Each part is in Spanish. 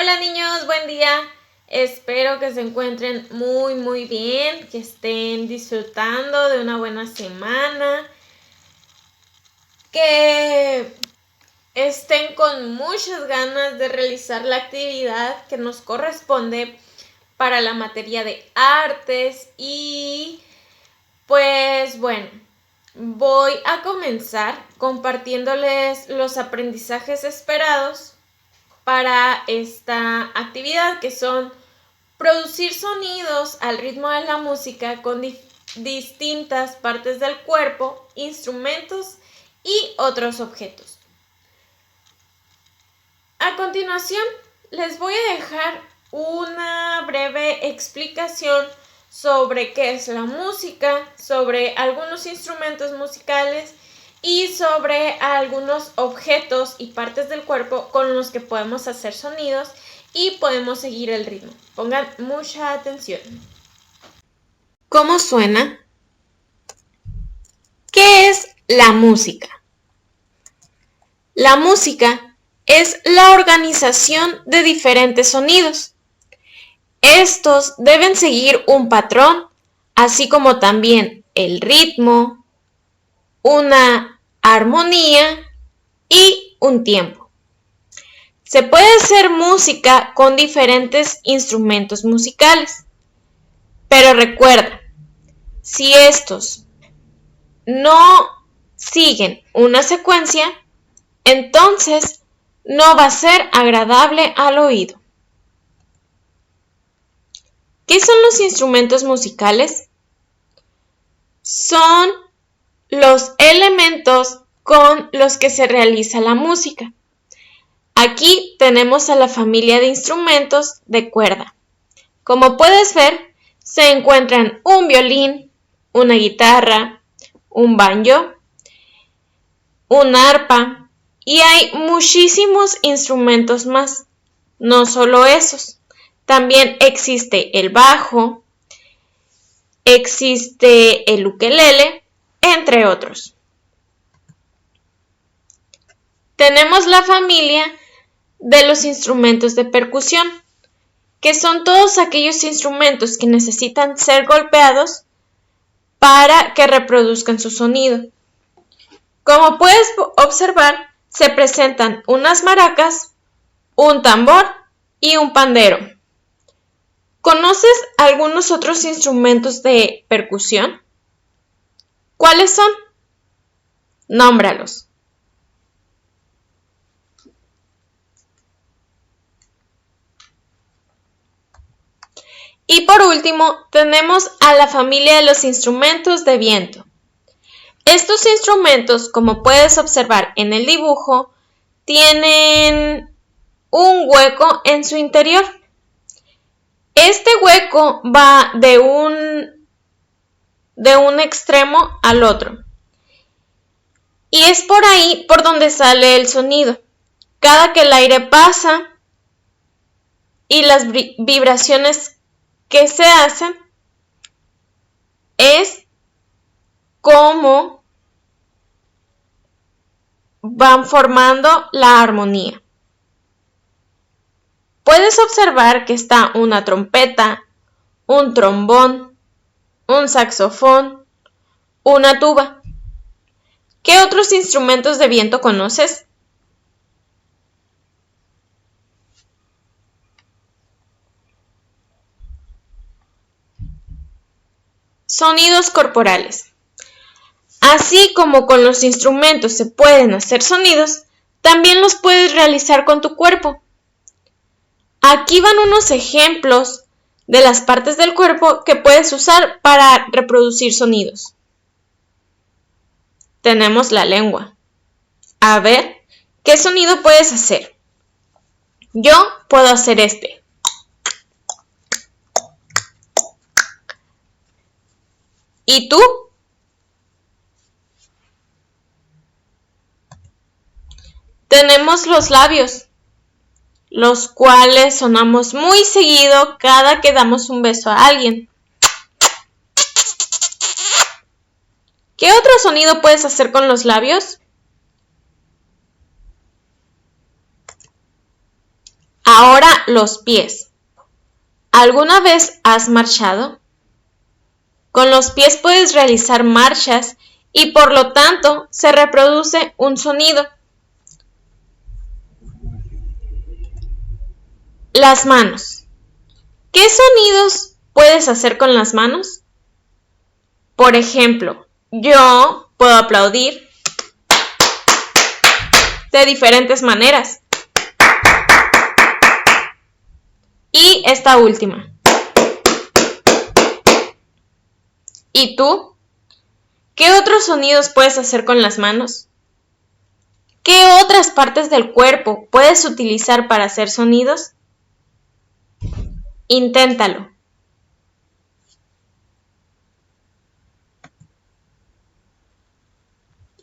Hola niños, buen día. Espero que se encuentren muy bien, que estén disfrutando de una buena semana, que estén con muchas ganas de realizar la actividad que nos corresponde para la materia de artes y pues bueno, voy a comenzar compartiéndoles los aprendizajes esperados para esta actividad, que son producir sonidos al ritmo de la música con distintas partes del cuerpo, instrumentos y otros objetos. A continuación, les voy a dejar una breve explicación sobre qué es la música, sobre algunos instrumentos musicales y sobre algunos objetos y partes del cuerpo con los que podemos hacer sonidos y podemos seguir el ritmo. Pongan mucha atención. ¿Cómo suena? ¿Qué es la música? La música es la organización de diferentes sonidos. Estos deben seguir un patrón, así como también el ritmo, una armonía y un tiempo. Se puede hacer música con diferentes instrumentos musicales, pero recuerda, si estos no siguen una secuencia, entonces no va a ser agradable al oído. ¿Qué son los instrumentos musicales? Son los elementos con los que se realiza la música. Aquí tenemos a la familia de instrumentos de cuerda. Como puedes ver, se encuentran un violín, una guitarra, un banjo, un arpa y hay muchísimos instrumentos más. No solo esos, también existe el bajo, existe el ukelele, entre otros. Tenemos la familia de los instrumentos de percusión, que son todos aquellos instrumentos que necesitan ser golpeados para que reproduzcan su sonido. Como puedes observar, se presentan unas maracas, un tambor y un pandero. ¿Conoces algunos otros instrumentos de percusión? ¿Cuáles son? Nómbralos. Y por último, tenemos a la familia de los instrumentos de viento. Estos instrumentos, como puedes observar en el dibujo, tienen un hueco en su interior. Este hueco va de un extremo al otro. Y es por ahí por donde sale el sonido. Cada que el aire pasa y las vibraciones que se hacen es como van formando la armonía. Puedes observar que está una trompeta, un trombón, un saxofón, una tuba. ¿Qué otros instrumentos de viento conoces? Sonidos corporales. Así como con los instrumentos se pueden hacer sonidos, también los puedes realizar con tu cuerpo. Aquí van unos ejemplos de las partes del cuerpo que puedes usar para reproducir sonidos. Tenemos la lengua. A ver, ¿qué sonido puedes hacer? Yo puedo hacer este. ¿Y tú? Tenemos los labios, los cuales sonamos muy seguido cada que damos un beso a alguien. ¿Qué otro sonido puedes hacer con los labios? Ahora Ahora los pies. ¿Alguna vez has marchado? Con los pies puedes realizar marchas y por lo tanto se reproduce un sonido. Las manos. ¿Qué sonidos puedes hacer con las manos? Por ejemplo, yo puedo aplaudir de diferentes maneras. Y esta última. ¿Y tú? ¿Qué otros sonidos puedes hacer con las manos? ¿Qué otras partes del cuerpo puedes utilizar para hacer sonidos? Inténtalo.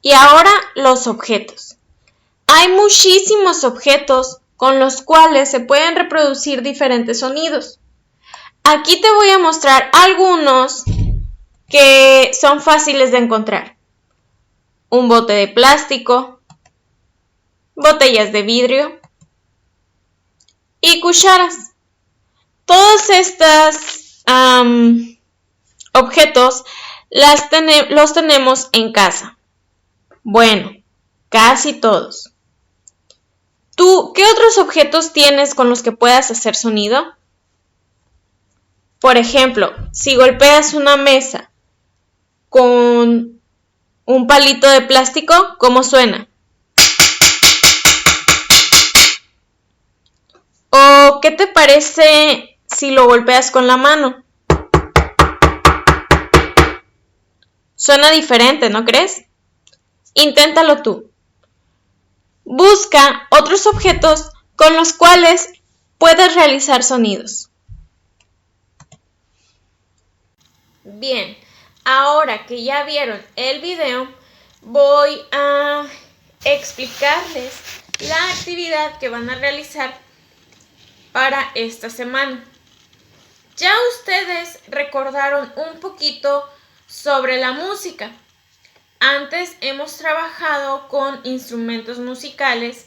Y ahora los objetos. Hay muchísimos objetos con los cuales se pueden reproducir diferentes sonidos. Aquí te voy a mostrar algunos que son fáciles de encontrar. Un bote de plástico, botellas de vidrio y cucharas. Todos estos objetos los tenemos en casa. Bueno, casi todos. ¿Tú qué otros objetos tienes con los que puedas hacer sonido? Por ejemplo, si golpeas una mesa con un palito de plástico, ¿cómo suena? ¿O qué te parece si lo golpeas con la mano? Suena diferente, ¿no crees? Inténtalo tú. Busca otros objetos con los cuales puedes realizar sonidos. Bien, ahora que ya vieron el video, voy a explicarles la actividad que van a realizar para esta semana. Ya ustedes recordaron un poquito sobre la música. Antes hemos trabajado con instrumentos musicales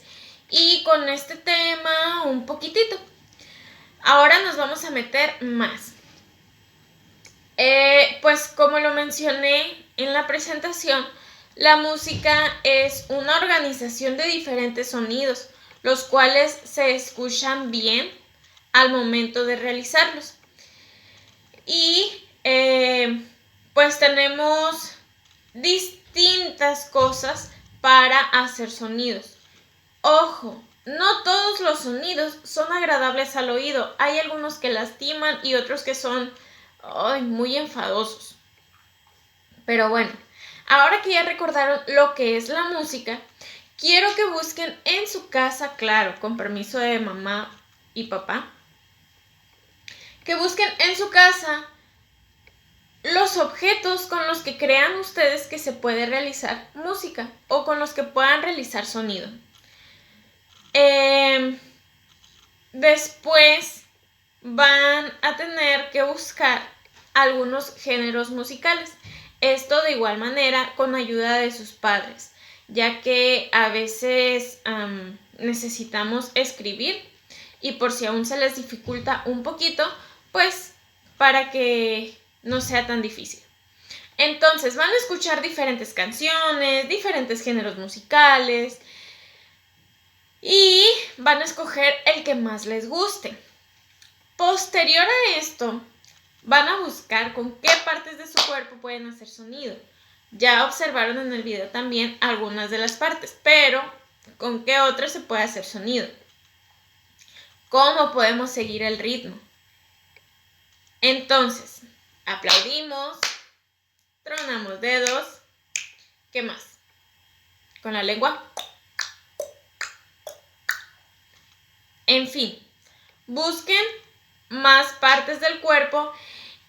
y con este tema un poquitito. Ahora nos vamos a meter más. Pues como lo mencioné en la presentación, la música es una organización de diferentes sonidos, los cuales se escuchan bien al momento de realizarlos. Y pues tenemos distintas cosas para hacer sonidos. Ojo, no todos los sonidos son agradables al oído. Hay algunos que lastiman y otros que son muy enfadosos. Pero bueno, ahora que ya recordaron lo que es la música, quiero que busquen en su casa, claro, con permiso de mamá y papá, que busquen en su casa los objetos con los que crean ustedes que se puede realizar música o con los que puedan realizar sonido. Después van a tener que buscar algunos géneros musicales. Esto de igual manera con ayuda de sus padres, ya que a veces necesitamos escribir y por si aún se les dificulta un poquito, pues para que no sea tan difícil. Entonces van a escuchar diferentes canciones, diferentes géneros musicales y van a escoger el que más les guste. Posterior a esto, van a buscar con qué partes de su cuerpo pueden hacer sonido. Ya observaron en el video también algunas de las partes, pero ¿con qué otras se puede hacer sonido? ¿Cómo podemos seguir el ritmo? Entonces, aplaudimos, tronamos dedos. ¿Qué más? Con la lengua. En fin, busquen más partes del cuerpo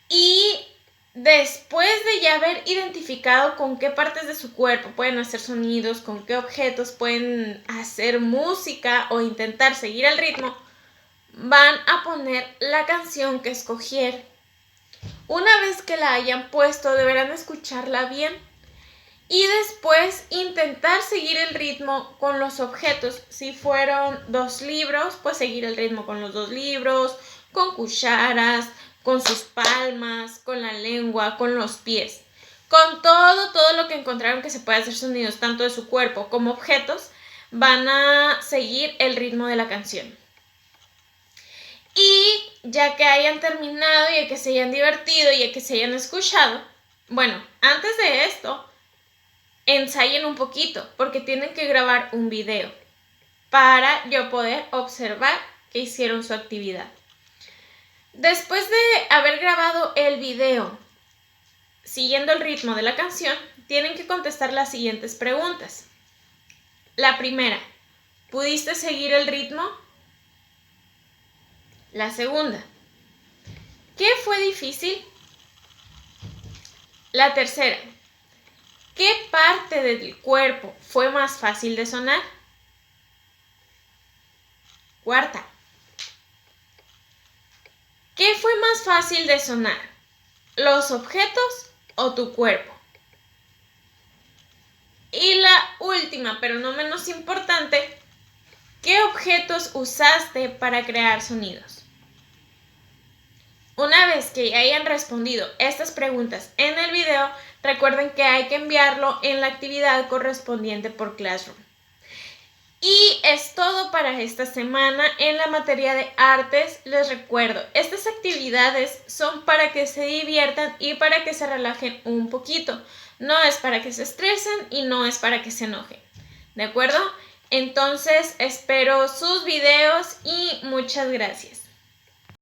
y después de ya haber identificado con qué partes de su cuerpo pueden hacer sonidos, con qué objetos pueden hacer música o intentar seguir el ritmo, van a poner la canción que escogieron. Una vez que la hayan puesto, deberán escucharla bien Y después intentar seguir el ritmo con los objetos. Si fueron 2 libros, pues seguir el ritmo con los 2 libros, con cucharas, con sus palmas, con la lengua, con los pies. Con todo lo que encontraron que se puede hacer sonidos, tanto de su cuerpo como objetos, van a seguir el ritmo de la canción. Y ya que hayan terminado, y que se hayan divertido, y que se hayan escuchado, bueno, antes de esto, ensayen un poquito, porque tienen que grabar un video para yo poder observar que hicieron su actividad. Después de haber grabado el video, siguiendo el ritmo de la canción, tienen que contestar las siguientes preguntas. La primera, ¿pudiste seguir el ritmo? La segunda, ¿qué fue difícil? La tercera, ¿qué parte del cuerpo fue más fácil de sonar? Cuarta, ¿qué fue más fácil de sonar? ¿Los objetos o tu cuerpo? Y la última, pero no menos importante, ¿qué objetos usaste para crear sonidos? Una vez que hayan respondido estas preguntas en el video, recuerden que hay que enviarlo en la actividad correspondiente por Classroom. Y es todo para esta semana en la materia de artes. Les recuerdo, estas actividades son para que se diviertan y para que se relajen un poquito. No es para que se estresen y no es para que se enojen. ¿De acuerdo? Entonces espero sus videos y muchas gracias.